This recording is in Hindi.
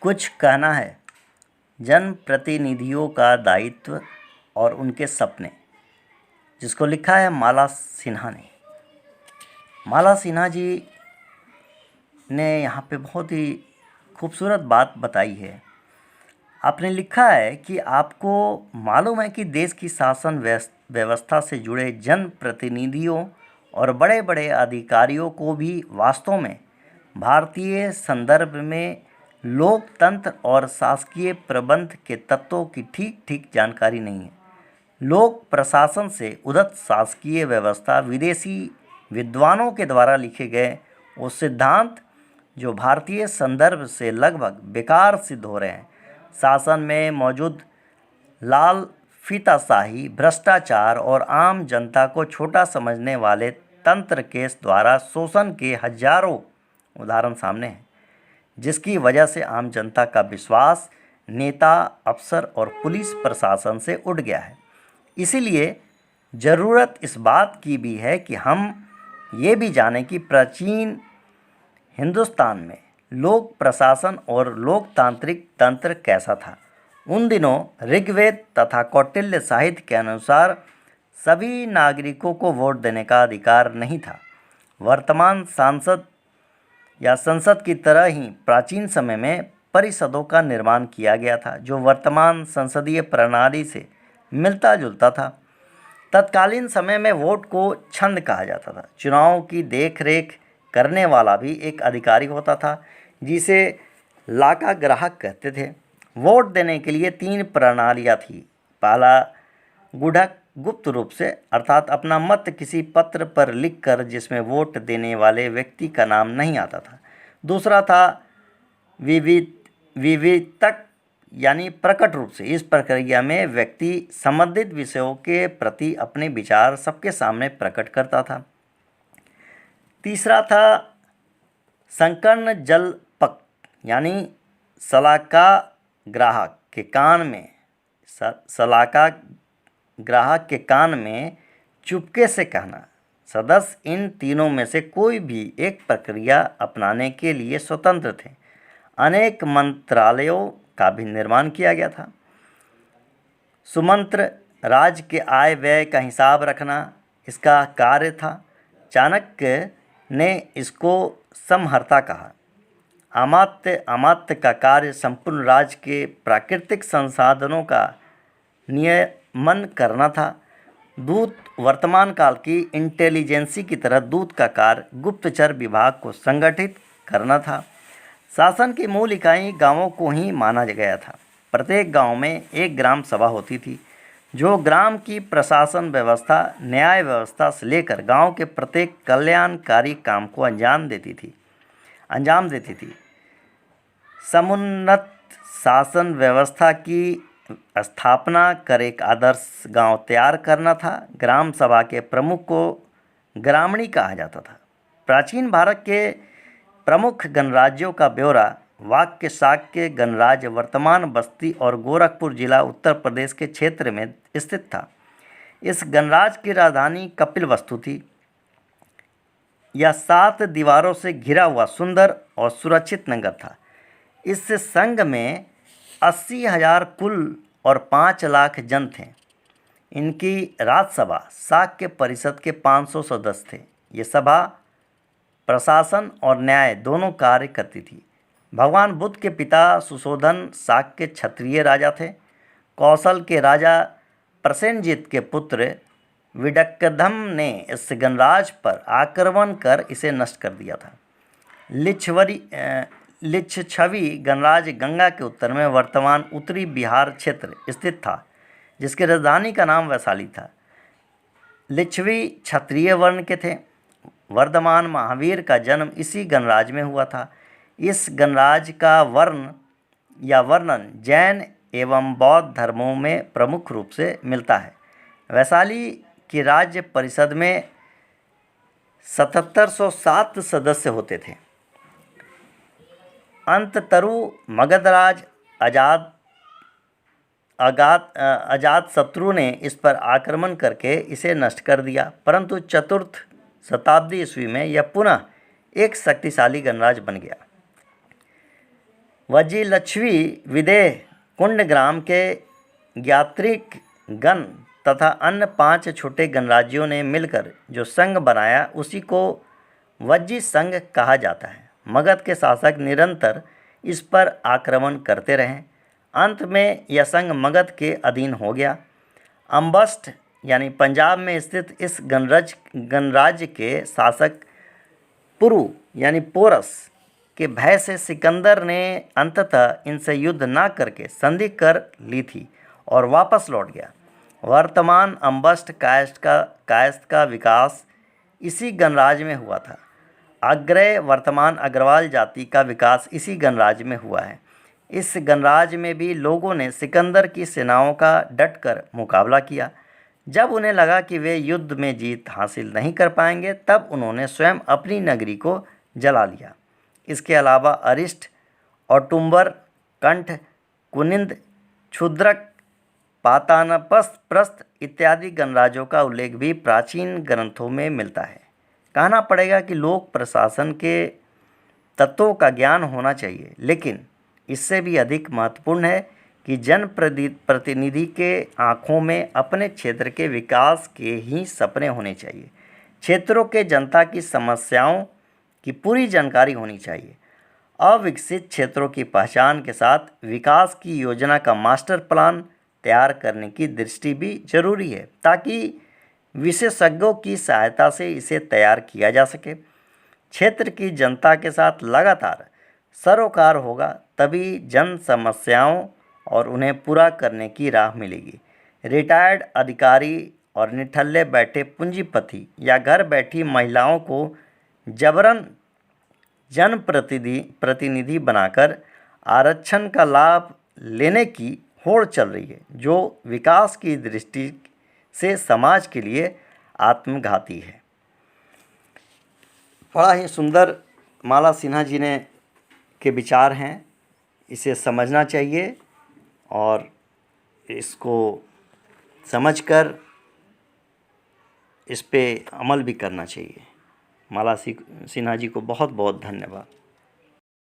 कुछ कहना है जनप्रतिनिधियों का दायित्व और उनके सपने, जिसको लिखा है माला सिन्हा ने। माला सिन्हा जी ने यहाँ पे बहुत ही खूबसूरत बात बताई है। आपने लिखा है कि आपको मालूम है कि देश की शासन व्यवस्था से जुड़े जनप्रतिनिधियों और बड़े बड़े अधिकारियों को भी वास्तव में भारतीय संदर्भ में लोकतंत्र और शासकीय प्रबंध के तत्वों की ठीक ठीक जानकारी नहीं है। लोक प्रशासन से उदत शासकीय व्यवस्था विदेशी विद्वानों के द्वारा लिखे गए वो सिद्धांत जो भारतीय संदर्भ से लगभग बेकार सिद्ध हो रहे हैं। शासन में मौजूद लाल फीताशाही, भ्रष्टाचार और आम जनता को छोटा समझने वाले तंत्र के द्वारा शोषण के हजारों उदाहरण सामने हैं, जिसकी वजह से आम जनता का विश्वास नेता, अफसर और पुलिस प्रशासन से उठ गया है। इसीलिए ज़रूरत इस बात की भी है कि हम ये भी जानें कि प्राचीन हिंदुस्तान में लोक प्रशासन और लोकतांत्रिक तंत्र कैसा था। उन दिनों ऋग्वेद तथा कौटिल्य साहित्य के अनुसार सभी नागरिकों को वोट देने का अधिकार नहीं था। वर्तमान सांसद या संसद की तरह ही प्राचीन समय में परिषदों का निर्माण किया गया था, जो वर्तमान संसदीय प्रणाली से मिलता जुलता था। तत्कालीन समय में वोट को छंद कहा जाता था। चुनाव की देखरेख करने वाला भी एक अधिकारी होता था, जिसे लाका ग्राहक कहते थे। वोट देने के लिए 3 प्रणालियाँ थी। पहला गुढ़क गुप्त रूप से, अर्थात अपना मत किसी पत्र पर लिखकर जिसमें वोट देने वाले व्यक्ति का नाम नहीं आता था। दूसरा था विवितक, यानी प्रकट रूप से। इस प्रक्रिया में व्यक्ति संबंधित विषयों के प्रति अपने विचार सबके सामने प्रकट करता था। तीसरा था संकर्ण जलपक, यानी सलाका ग्राहक के कान में चुपके से कहना। सदस्य इन तीनों में से कोई भी एक प्रक्रिया अपनाने के लिए स्वतंत्र थे। अनेक मंत्रालयों का भी निर्माण किया गया था। सुमंत्र राज्य के आय व्यय का हिसाब रखना इसका कार्य था। चाणक्य ने इसको समहर्ता कहा। अमात्य का कार्य संपूर्ण राज्य के प्राकृतिक संसाधनों का नियमन करना था। दूत वर्तमान काल की इंटेलिजेंसी की तरह दूत का कार्य गुप्तचर विभाग को संगठित करना था। शासन की मूल इकाई गांवों को ही माना गया था। प्रत्येक गांव में एक ग्राम सभा होती थी, जो ग्राम की प्रशासन व्यवस्था, न्याय व्यवस्था से लेकर गांव के प्रत्येक कल्याणकारी काम को अंजाम देती थी। समुन्नत शासन व्यवस्था की स्थापना कर एक आदर्श गांव तैयार करना था। ग्राम सभा के प्रमुख को ग्रामणी कहा जाता था। प्राचीन भारत के प्रमुख गणराज्यों का ब्यौरा वाक्य शाक्य गणराज्य वर्तमान बस्ती और गोरखपुर जिला उत्तर प्रदेश के क्षेत्र में स्थित था। इस गणराज्य की राजधानी कपिलवस्तु थी। यह 7 दीवारों से घिरा हुआ सुंदर और सुरक्षित नगर था। इस संघ में 80,000 कुल और 5 लाख जन थे। इनकी राज्यसभा शाक्य परिषद के 500 सदस्य थे। ये सभा प्रशासन और न्याय दोनों कार्य करती थी। भगवान बुद्ध के पिता सुशोधन शाक्य क्षत्रिय राजा थे। कौशल के राजा प्रसेनजीत के पुत्र विडक्कधम ने इस गणराज्य पर आक्रमण कर इसे नष्ट कर दिया था। लिच्छवी गणराज्य गंगा के उत्तर में वर्तमान उत्तरी बिहार क्षेत्र स्थित था, जिसकी राजधानी का नाम वैशाली था। लिच्छवी क्षत्रिय वर्ण के थे। वर्धमान महावीर का जन्म इसी गणराज्य में हुआ था। इस गणराज्य का वर्णन जैन एवं बौद्ध धर्मों में प्रमुख रूप से मिलता है। वैशाली की राज्य परिषद में 7707 सदस्य होते थे। अंततरु मगधराज अजातशत्रु ने इस पर आक्रमण करके इसे नष्ट कर दिया, परंतु 4th शताब्दी ईस्वी में यह पुनः एक शक्तिशाली गणराज्य बन गया। वजी लक्ष्मी विदेह कुंड ग्राम के ज्ञात्रिक गण तथा अन्य 5 छोटे गणराज्यों ने मिलकर जो संघ बनाया उसी को वज्जी संघ कहा जाता है। मगध के शासक निरंतर इस पर आक्रमण करते रहे। अंत में यह संघ मगध के अधीन हो गया। अम्बस्ट यानी पंजाब में स्थित इस गणराज्य के शासक पुरु यानी पोरस के भय से सिकंदर ने अंततः इनसे युद्ध न करके संधि कर ली थी और वापस लौट गया। वर्तमान अम्बस्ट कायस्थ का विकास इसी गणराज्य में हुआ था। अग्रय वर्तमान अग्रवाल जाति का विकास इसी गणराज्य में हुआ है। इस गणराज्य में भी लोगों ने सिकंदर की सेनाओं का डटकर मुकाबला किया। जब उन्हें लगा कि वे युद्ध में जीत हासिल नहीं कर पाएंगे, तब उन्होंने स्वयं अपनी नगरी को जला लिया। इसके अलावा अरिष्ट, औटुंबर, कंठ, कुनिंद, क्षुद्रक, पातानप्रस्थ इत्यादि गणराज्यों का उल्लेख भी प्राचीन ग्रंथों में मिलता है। कहना पड़ेगा कि लोक प्रशासन के तत्वों का ज्ञान होना चाहिए, लेकिन इससे भी अधिक महत्वपूर्ण है कि जनप्रतिनिधि के आँखों में अपने क्षेत्र के विकास के ही सपने होने चाहिए। क्षेत्रों के जनता की समस्याओं की पूरी जानकारी होनी चाहिए। अविकसित क्षेत्रों की पहचान के साथ विकास की योजना का मास्टर प्लान तैयार करने की दृष्टि भी जरूरी है, ताकि विशेषज्ञों की सहायता से इसे तैयार किया जा सके। क्षेत्र की जनता के साथ लगातार सरोकार होगा, तभी जन समस्याओं और उन्हें पूरा करने की राह मिलेगी। रिटायर्ड अधिकारी और निठल्ले बैठे पूंजीपति या घर बैठी महिलाओं को जबरन जनप्रतिनिधि बनाकर आरक्षण का लाभ लेने की होड़ चल रही है, जो विकास की दृष्टि से समाज के लिए आत्मघाती है। बड़ा ही सुंदर माला सिन्हा जी ने के विचार हैं। इसे समझना चाहिए और इसको समझकर इस पे अमल भी करना चाहिए। माला सिन्हा जी को बहुत बहुत धन्यवाद।